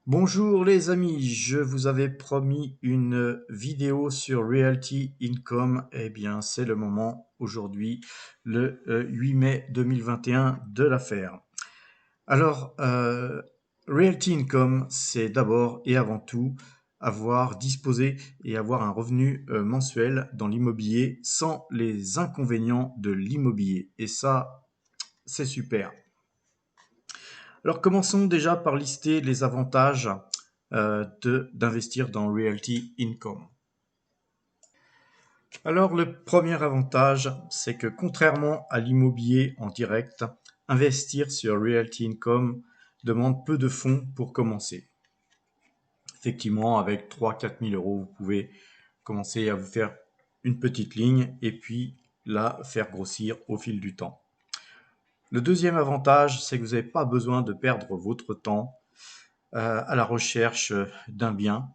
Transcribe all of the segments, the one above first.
Bonjour les amis, je vous avais promis une vidéo sur Realty Income. Eh bien, c'est le moment aujourd'hui, le 8 mai 2021, de la faire. Alors, Realty Income, c'est d'abord et avant tout disposer et avoir un revenu mensuel dans l'immobilier sans les inconvénients de l'immobilier. Et ça, c'est super. Alors commençons déjà par lister les avantages d'investir dans Realty Income. Alors le premier avantage, c'est que contrairement à l'immobilier en direct, investir sur Realty Income demande peu de fonds pour commencer. Effectivement, avec 3-4 000 euros, vous pouvez commencer à vous faire une petite ligne et puis la faire grossir au fil du temps. Le deuxième avantage, c'est que vous n'avez pas besoin de perdre votre temps à la recherche d'un bien,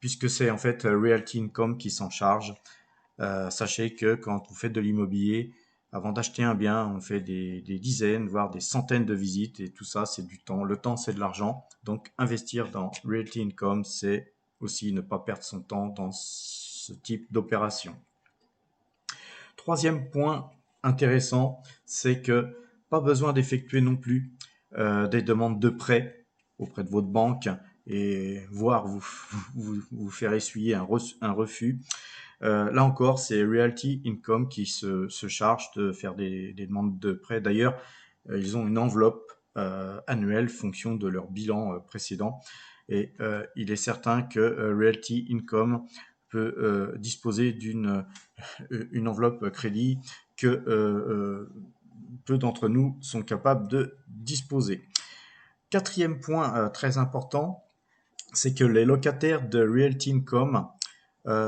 puisque c'est en fait Realty Income qui s'en charge. Sachez que quand vous faites de l'immobilier, avant d'acheter un bien, on fait des dizaines, voire des centaines de visites, et tout ça, c'est du temps. Le temps, c'est de l'argent. Donc, investir dans Realty Income, c'est aussi ne pas perdre son temps dans ce type d'opération. Troisième point intéressant, c'est que pas besoin d'effectuer non plus des demandes de prêt auprès de votre banque et voire vous faire essuyer un refus. Là encore, c'est Realty Income qui se charge de faire des demandes de prêt. D'ailleurs, ils ont une enveloppe annuelle fonction de leur bilan précédent. Et il est certain que Realty Income peut disposer d'une une enveloppe crédit que peu d'entre nous sont capables de disposer. Quatrième point très important, c'est que les locataires de Realty Income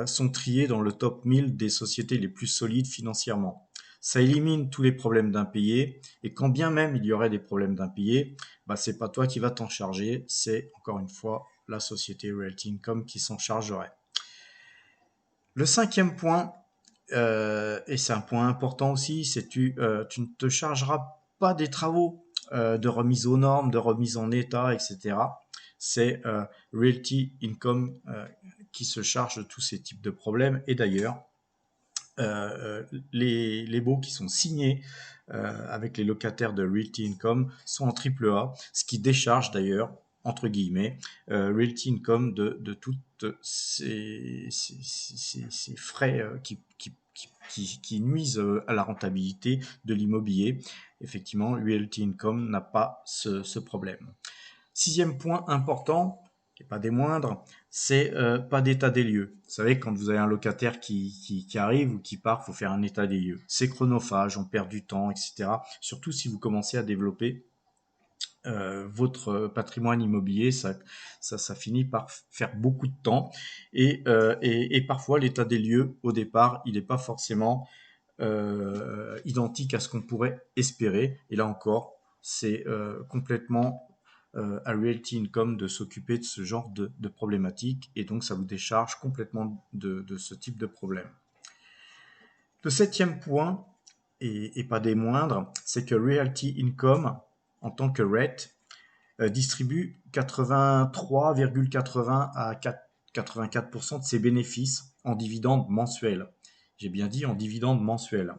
sont triés dans le top 1000 des sociétés les plus solides financièrement. Ça élimine tous les problèmes d'impayés et quand bien même il y aurait des problèmes d'impayés, bah, c'est pas toi qui vas t'en charger, c'est encore une fois la société Realty Income qui s'en chargerait. Le cinquième point, et c'est un point important aussi, c'est que tu ne te chargeras pas des travaux de remise aux normes, de remise en état, etc. C'est Realty Income qui se charge de tous ces types de problèmes. Et d'ailleurs, les baux qui sont signés avec les locataires de Realty Income sont en triple A, ce qui décharge d'ailleurs, entre guillemets, Realty Income de toutes ces frais qui nuisent à la rentabilité de l'immobilier. Effectivement, Realty Income n'a pas ce problème. Sixième point important, et pas des moindres, c'est pas d'état des lieux. Vous savez, quand vous avez un locataire qui arrive ou qui part, il faut faire un état des lieux. C'est chronophage, on perd du temps, etc. Surtout si vous commencez à développer votre patrimoine immobilier, ça finit par faire beaucoup de temps. Et parfois, l'état des lieux, au départ, il n'est pas forcément identique à ce qu'on pourrait espérer. Et là encore, c'est complètement à Realty Income de s'occuper de ce genre de problématiques et donc ça vous décharge complètement de ce type de problème. Le septième point, et pas des moindres, c'est que Realty Income, en tant que REIT, distribue 83,80 à 84% de ses bénéfices en dividendes mensuels. J'ai bien dit en dividendes mensuels.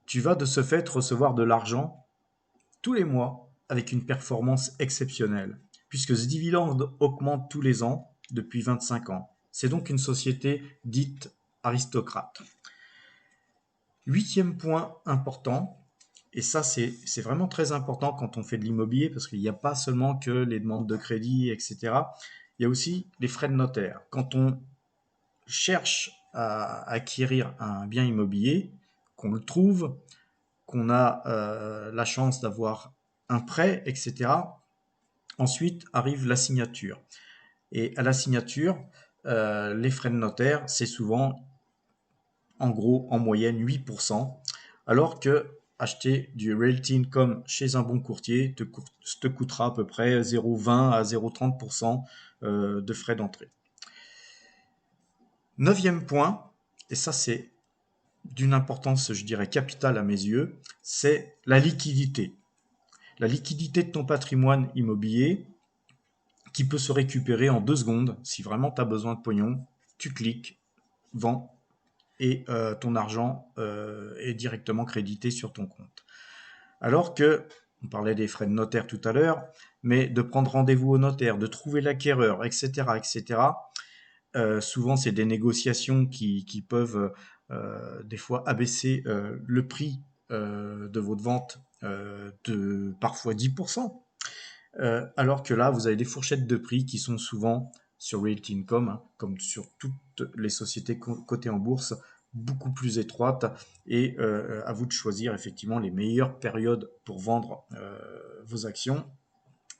Tu vas de ce fait recevoir de l'argent tous les mois avec une performance exceptionnelle, puisque ce dividende augmente tous les ans depuis 25 ans. C'est donc une société dite aristocrate. Huitième point important, et ça c'est vraiment très important quand on fait de l'immobilier, parce qu'il n'y a pas seulement que les demandes de crédit, etc. Il y a aussi les frais de notaire. Quand on cherche à acquérir un bien immobilier, qu'on le trouve, qu'on a la chance d'avoir un prêt, etc. Ensuite arrive la signature. Et à la signature, les frais de notaire, c'est souvent, en gros, en moyenne 8%, alors que acheter du Realty Income chez un bon courtier te coûtera à peu près 0,20 à 0,30% de frais d'entrée. Neuvième point, et ça c'est d'une importance, je dirais, capitale à mes yeux, c'est la liquidité. La liquidité de ton patrimoine immobilier, qui peut se récupérer en 2 secondes. Si vraiment tu as besoin de pognon, tu cliques, vends, et ton argent est directement crédité sur ton compte. Alors que, on parlait des frais de notaire tout à l'heure, mais de prendre rendez-vous au notaire, de trouver l'acquéreur, etc., souvent c'est des négociations qui peuvent des fois abaisser le prix de votre vente de parfois 10%. Alors que là, vous avez des fourchettes de prix qui sont souvent sur Realty Income, hein, comme sur toutes les sociétés cotées en bourse, beaucoup plus étroites, et à vous de choisir effectivement les meilleures périodes pour vendre vos actions.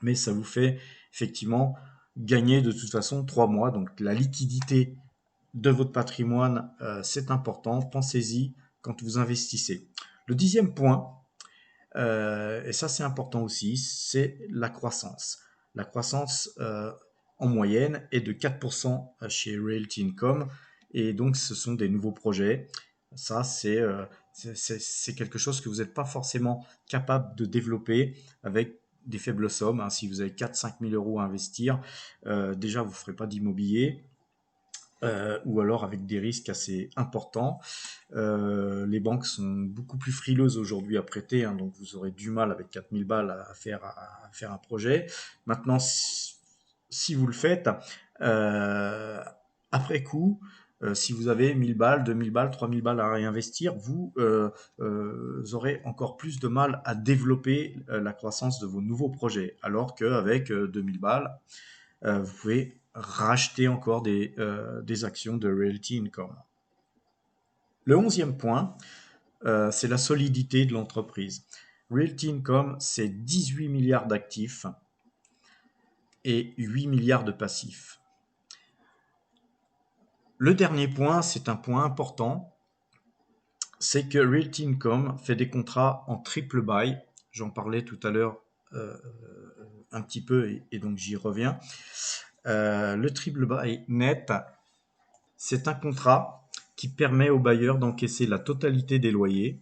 Mais ça vous fait effectivement gagner de toute façon 3 mois. Donc la liquidité de votre patrimoine, c'est important. Pensez-y quand vous investissez. Le 10e point, et ça c'est important aussi, c'est la croissance. La croissance en moyenne est de 4% chez Realty Income, et donc ce sont des nouveaux projets. Ça c'est quelque chose que vous n'êtes pas forcément capable de développer avec des faibles sommes, hein. Si vous avez 4-5 000 euros à investir, déjà vous ne ferez pas d'immobilier. Ou alors avec des risques assez importants. Les banques sont beaucoup plus frileuses aujourd'hui à prêter, hein, donc vous aurez du mal avec 4000 balles à faire un projet. Maintenant, si vous le faites, après coup, si vous avez 1000 balles, 2000 balles, 3000 balles à réinvestir, vous aurez encore plus de mal à développer la croissance de vos nouveaux projets. Alors qu'avec 2000 balles, vous pouvez racheter encore des actions de Realty Income. Le 11e point, c'est la solidité de l'entreprise. Realty Income, c'est 18 milliards d'actifs et 8 milliards de passifs. Le dernier point, c'est un point important, c'est que Realty Income fait des contrats en triple buy. J'en parlais tout à l'heure un petit peu et donc j'y reviens. Le triple buy net, c'est un contrat qui permet au bailleur d'encaisser la totalité des loyers,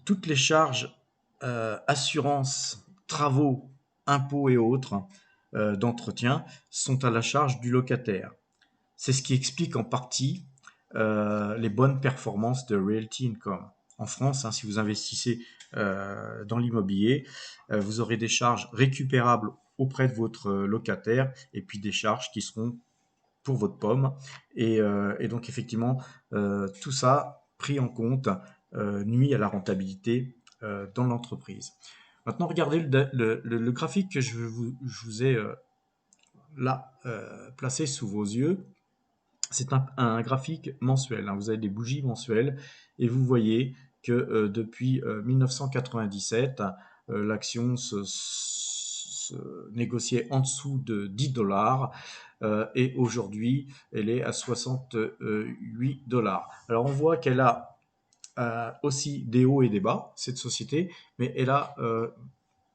toutes les charges, assurances, travaux, impôts et autres d'entretien sont à la charge du locataire. C'est ce qui explique en partie les bonnes performances de Realty Income. En France, hein, si vous investissez dans l'immobilier, vous aurez des charges récupérables auprès de votre locataire et puis des charges qui seront pour votre pomme. Et donc effectivement, tout ça pris en compte nuit à la rentabilité dans l'entreprise. Maintenant, regardez le graphique que je vous ai là placé sous vos yeux. C'est un graphique mensuel, hein. Vous avez des bougies mensuelles et vous voyez que depuis 1997, l'action se négociait en dessous de 10 dollars et aujourd'hui elle est à 68 dollars. Alors on voit qu'elle a aussi des hauts et des bas, cette société, mais elle a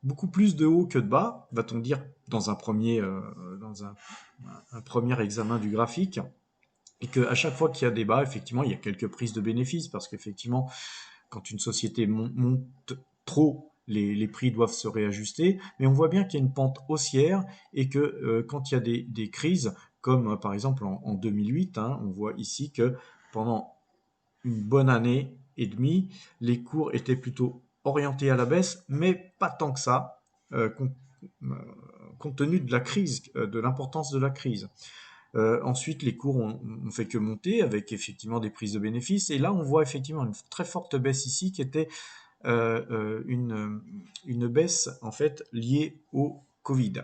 beaucoup plus de hauts que de bas, va-t-on dire dans un premier examen du graphique. Et qu'à chaque fois qu'il y a des bas, effectivement, il y a quelques prises de bénéfices, parce qu'effectivement, quand une société monte trop, les prix doivent se réajuster, mais on voit bien qu'il y a une pente haussière, et que quand il y a des crises, comme par exemple en 2008, hein, on voit ici que pendant une bonne année et demie, les cours étaient plutôt orientés à la baisse, mais pas tant que ça, compte tenu de la crise, de l'importance de la crise. Ensuite, les cours ont fait que monter avec effectivement des prises de bénéfices. Et là, on voit effectivement une très forte baisse ici qui était une baisse en fait liée au Covid.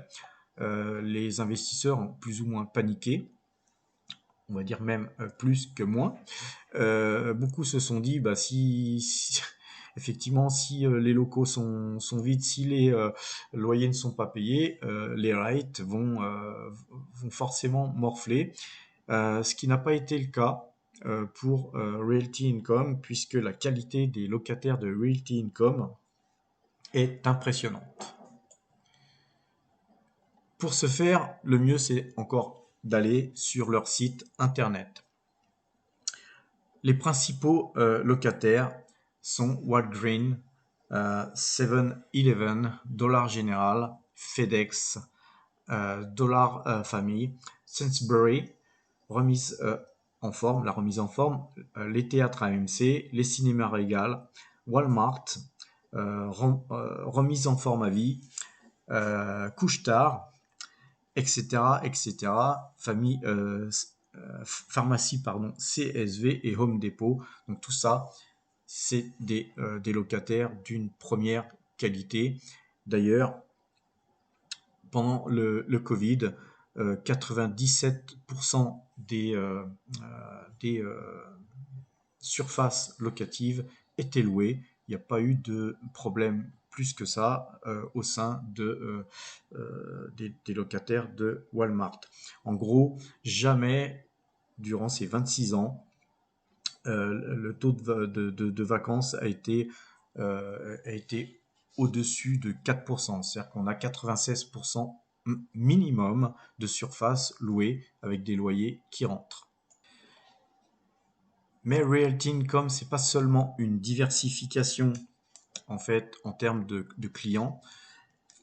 Les investisseurs ont plus ou moins paniqué, on va dire même plus que moins. Beaucoup se sont dit, bah, effectivement, si les locaux sont vides, si les loyers ne sont pas payés, les rates vont forcément morfler. Ce qui n'a pas été le cas pour Realty Income, puisque la qualité des locataires de Realty Income est impressionnante. Pour ce faire, le mieux c'est encore d'aller sur leur site internet. Les principaux locataires sont Walgreens, 7-Eleven, Dollar General, FedEx, Dollar Family, Sainsbury, remise en forme, la remise en forme, les théâtres AMC, les cinémas Régal, Walmart, remise en forme à vie, Couche-Tard, etc., etc. Famille, pharmacie, pardon, CSV et Home Depot. Donc tout ça, c'est des locataires d'une première qualité. D'ailleurs, pendant le Covid, 97% des surfaces locatives étaient louées. Il n'y a pas eu de problème plus que ça au sein des locataires de Walmart. En gros, jamais durant ces 26 ans, le taux de vacances a été au-dessus de 4%. C'est-à-dire qu'on a 96% minimum de surface louée avec des loyers qui rentrent. Mais Realty Income, c'est pas seulement une diversification en fait en termes de clients,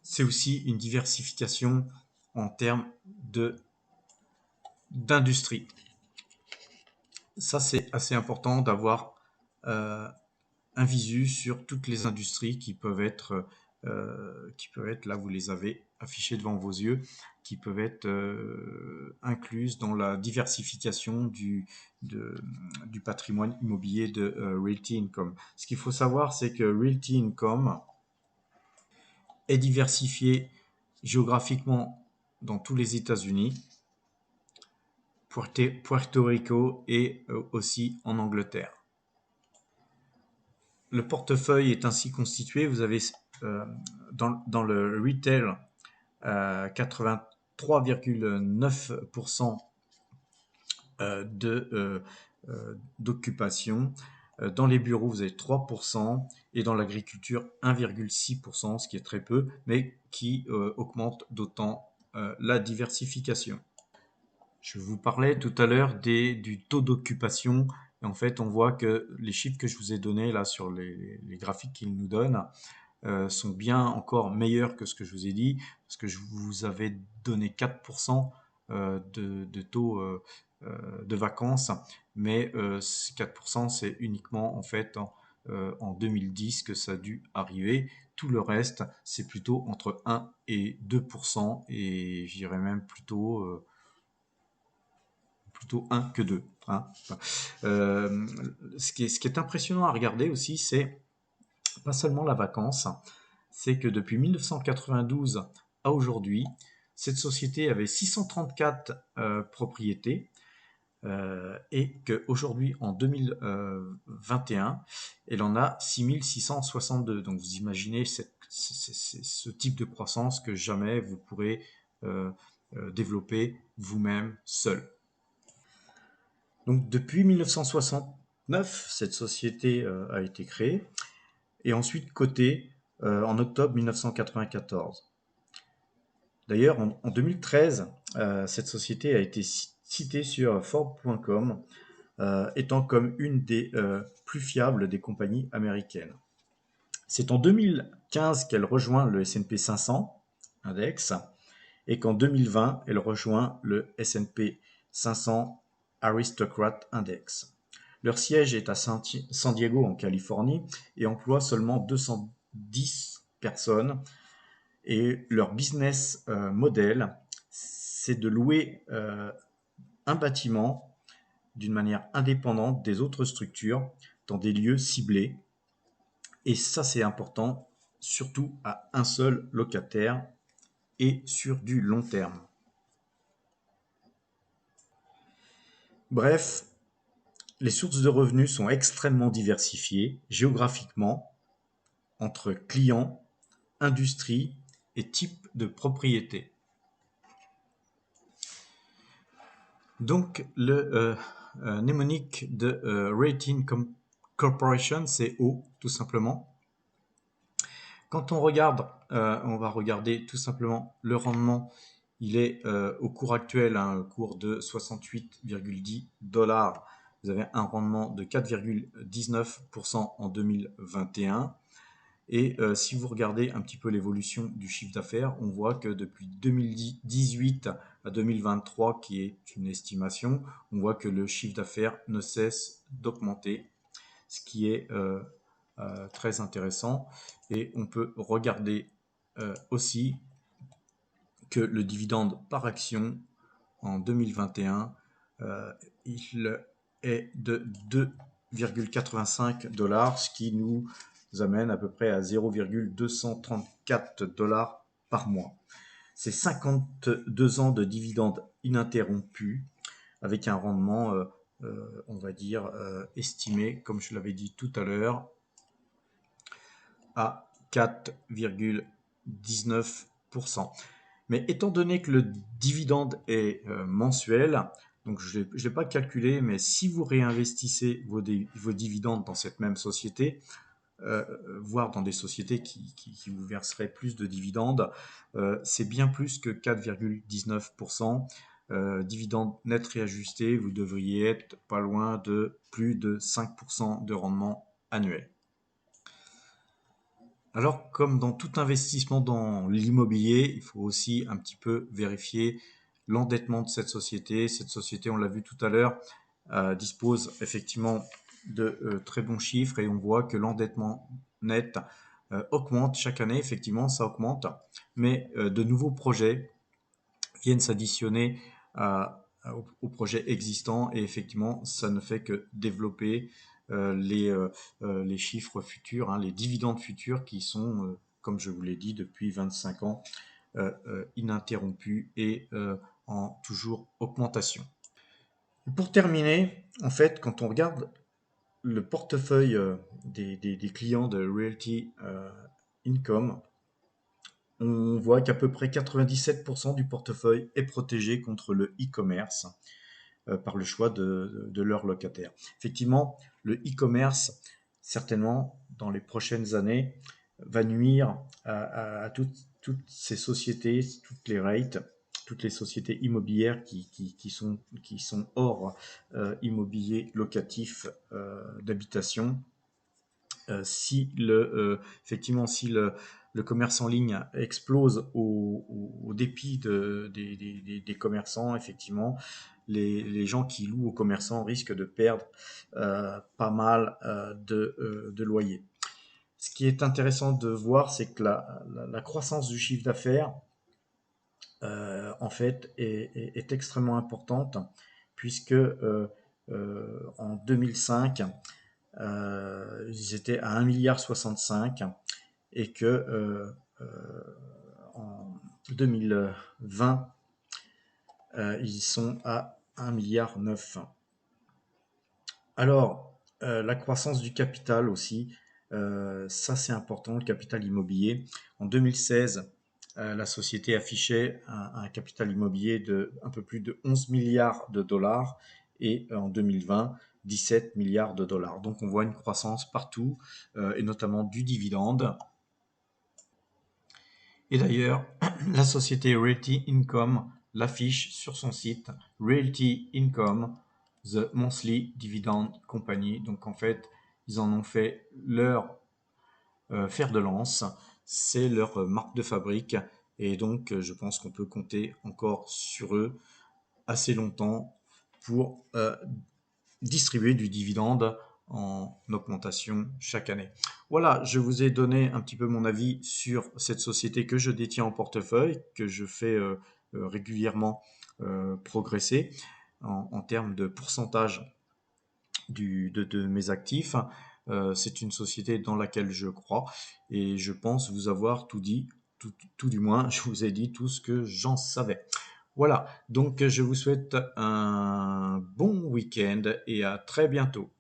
c'est aussi une diversification en termes d'industrie. Ça, c'est assez important d'avoir un visu sur toutes les industries qui peuvent être, là, vous les avez affichées devant vos yeux, qui peuvent être incluses dans la diversification du patrimoine immobilier de Realty Income. Ce qu'il faut savoir, c'est que Realty Income est diversifié géographiquement dans tous les États-Unis, Puerto Rico et aussi en Angleterre. Le portefeuille est ainsi constitué. Vous avez dans le retail 83,9% d'occupation. Dans les bureaux, vous avez 3% et dans l'agriculture 1,6%, ce qui est très peu, mais qui augmente d'autant la diversification. Je vous parlais tout à l'heure du taux d'occupation. Et en fait, on voit que les chiffres que je vous ai donnés là sur les graphiques qu'ils nous donnent sont bien encore meilleurs que ce que je vous ai dit, parce que je vous avais donné 4% de taux de vacances, mais 4% c'est uniquement en fait en 2010 que ça a dû arriver. Tout le reste, c'est plutôt entre 1 et 2%, et je dirais même plutôt 1 que 2. Hein. Ce qui est impressionnant à regarder aussi, c'est pas seulement la vacance, c'est que depuis 1992 à aujourd'hui, cette société avait 634 propriétés et qu'aujourd'hui, en 2021, elle en a 6662. Donc vous imaginez ce type de croissance que jamais vous pourrez développer vous-même seul. Donc depuis 1969, cette société a été créée et ensuite cotée en octobre 1994. D'ailleurs, en 2013, cette société a été citée sur Forbes.com étant comme une des plus fiables des compagnies américaines. C'est en 2015 qu'elle rejoint le S&P 500 index et qu'en 2020, elle rejoint le S&P 500 Aristocrat Index. Leur siège est à San Diego en Californie et emploie seulement 210 personnes. Et leur business model, c'est de louer un bâtiment d'une manière indépendante des autres structures dans des lieux ciblés. Et ça, c'est important, surtout à un seul locataire et sur du long terme. Bref, les sources de revenus sont extrêmement diversifiées géographiquement entre clients, industrie et type de propriété. Donc, le mnémonique de Realty Income Corporation, c'est O, tout simplement. Quand on regarde, on va regarder tout simplement le rendement. Il est au cours actuel à un cours de 68,10 $. Vous avez un rendement de 4,19% en 2021. Et si vous regardez un petit peu l'évolution du chiffre d'affaires, on voit que depuis 2018 à 2023, qui est une estimation, on voit que le chiffre d'affaires ne cesse d'augmenter, ce qui est très intéressant. Et on peut regarder aussi que le dividende par action en 2021, il est de 2,85 $, ce qui nous amène à peu près à 0,234 $ par mois. C'est 52 ans de dividendes ininterrompus avec un rendement, on va dire, estimé, comme je l'avais dit tout à l'heure, à 4,19%. Mais étant donné que le dividende est mensuel, donc je ne l'ai pas calculé, mais si vous réinvestissez vos dividendes dans cette même société, voire dans des sociétés qui vous verseraient plus de dividendes, c'est bien plus que 4,19%. Dividende net réajusté, vous devriez être pas loin de plus de 5% de rendement annuel. Alors, comme dans tout investissement dans l'immobilier, il faut aussi un petit peu vérifier l'endettement de cette société. Cette société, on l'a vu tout à l'heure, dispose effectivement de très bons chiffres et on voit que l'endettement net augmente chaque année. Effectivement, ça augmente, mais de nouveaux projets viennent s'additionner aux projets existants et effectivement, ça ne fait que développer les chiffres futurs, hein, les dividendes futurs qui sont, comme je vous l'ai dit, depuis 25 ans, ininterrompus et en toujours augmentation. Pour terminer, en fait, quand on regarde le portefeuille des clients de Realty Income, on voit qu'à peu près 97% du portefeuille est protégé contre le e-commerce par le choix de leurs locataires. Effectivement, le e-commerce, certainement, dans les prochaines années, va nuire à toutes ces sociétés, toutes les REIT, toutes les sociétés immobilières qui sont hors immobilier locatif d'habitation. Effectivement, si le commerce en ligne explose au dépit des commerçants, effectivement, les gens qui louent aux commerçants risquent de perdre pas mal de loyers. Ce qui est intéressant de voir, c'est que la croissance du chiffre d'affaires, en fait, est extrêmement importante, puisque en 2005, ils étaient à 1,65 milliard et que en 2020, ils sont à 1,9 milliard. Alors, la croissance du capital aussi, ça c'est important, le capital immobilier. En 2016, la société affichait un capital immobilier de un peu plus de 11 milliards de dollars et en 2020, 17 milliards de dollars. Donc on voit une croissance partout et notamment du dividende. Et d'ailleurs, la société Realty Income l'affiche sur son site Realty Income, The Monthly Dividend Company. Donc en fait, ils en ont fait leur fer de lance, c'est leur marque de fabrique et donc je pense qu'on peut compter encore sur eux assez longtemps pour distribuer du dividende en augmentation chaque année. Voilà, je vous ai donné un petit peu mon avis sur cette société que je détiens en portefeuille, que je fais régulièrement progresser en termes de pourcentage de mes actifs. C'est une société dans laquelle je crois et je pense vous avoir tout dit, tout du moins, je vous ai dit tout ce que j'en savais. Voilà, donc je vous souhaite un bon week-end et à très bientôt.